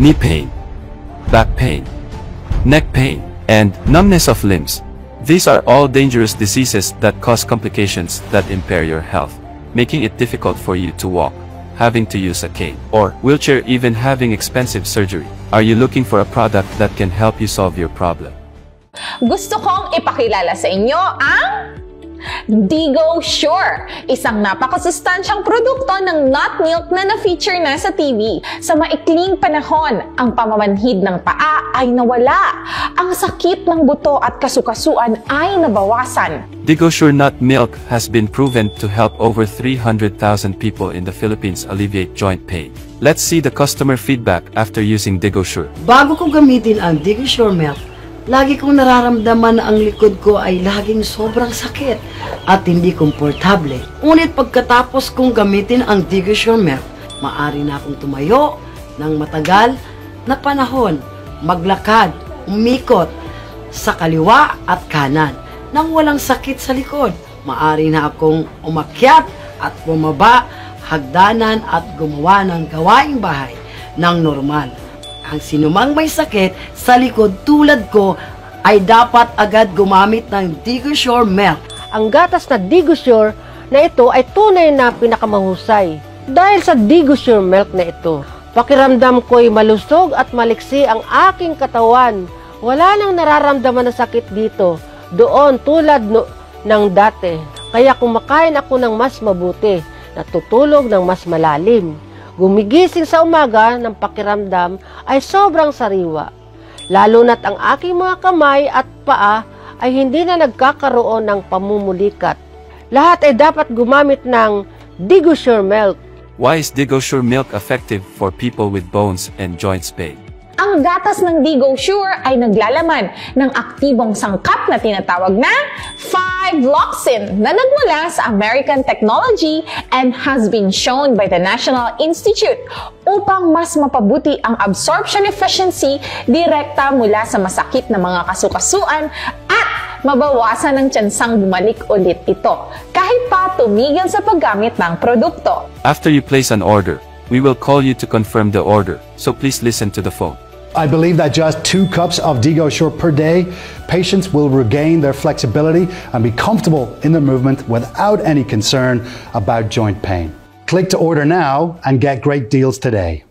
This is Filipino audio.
knee pain, back pain, neck pain, and numbness of limbs. These are all dangerous diseases that cause complications that impair your health, making it difficult for you to walk, having to use a cane or wheelchair, even having expensive surgery. Are you looking for a product that can help you solve your problem? Gusto kong ipakilala sa inyo ang DigoSure, isang napakasustansyang produkto ng nut milk na na-feature na sa TV. Sa maikling panahon, ang pamamanhid ng paa ay nawala. Ang sakit ng buto at kasukasuan ay nabawasan. DigoSure nut milk has been proven to help over 300,000 people in the Philippines alleviate joint pain. Let's see the customer feedback after using DigoSure. Bago ko gamitin ang DigoSure milk, lagi kong nararamdaman na ang likod ko ay laging sobrang sakit at hindi komportable. Ngunit pagkatapos kong gamitin ang DigoSure milk, maaari na akong tumayo ng matagal na panahon, maglakad, umikot sa kaliwa at kanan nang walang sakit sa likod. Maaari na akong umakyat at bumaba, hagdanan at gumawa ng gawaing bahay ng normal. Ang sinumang may sakit sa likod tulad ko ay dapat agad gumamit ng DigoSure milk. Ang gatas na DigoSure na ito ay tunay na pinakamahusay. Dahil sa DigoSure milk na ito, pakiramdam ko'y malusog at maliksi ang aking katawan. Wala nang nararamdaman na sakit dito, doon tulad ng dati. Kaya kumakain ako ng mas mabuti, natutulog ng mas malalim. Gumigising sa umaga ng pakiramdam ay sobrang sariwa. Lalo na't ang aking mga kamay at paa ay hindi na nagkakaroon ng pamumulikat. Lahat ay dapat gumamit ng DigoSure milk. Why is DigoSure milk effective for people with bones and joints pain? Ang gatas ng DigoSure ay naglalaman ng aktibong sangkap na tinatawag na 5-Loxin na nagmula sa American technology and has been shown by the National Institute upang mas mapabuti ang absorption efficiency direkta mula sa masakit na mga kasukasuan at mabawasan ng tiyansang bumalik ulit ito kahit pa tumigil sa paggamit ng produkto. After you place an order, we will call you to confirm the order, so please listen to the phone. I believe that just 2 cups of DigoSure per day, patients will regain their flexibility and be comfortable in their movement without any concern about joint pain. Click to order now and get great deals today.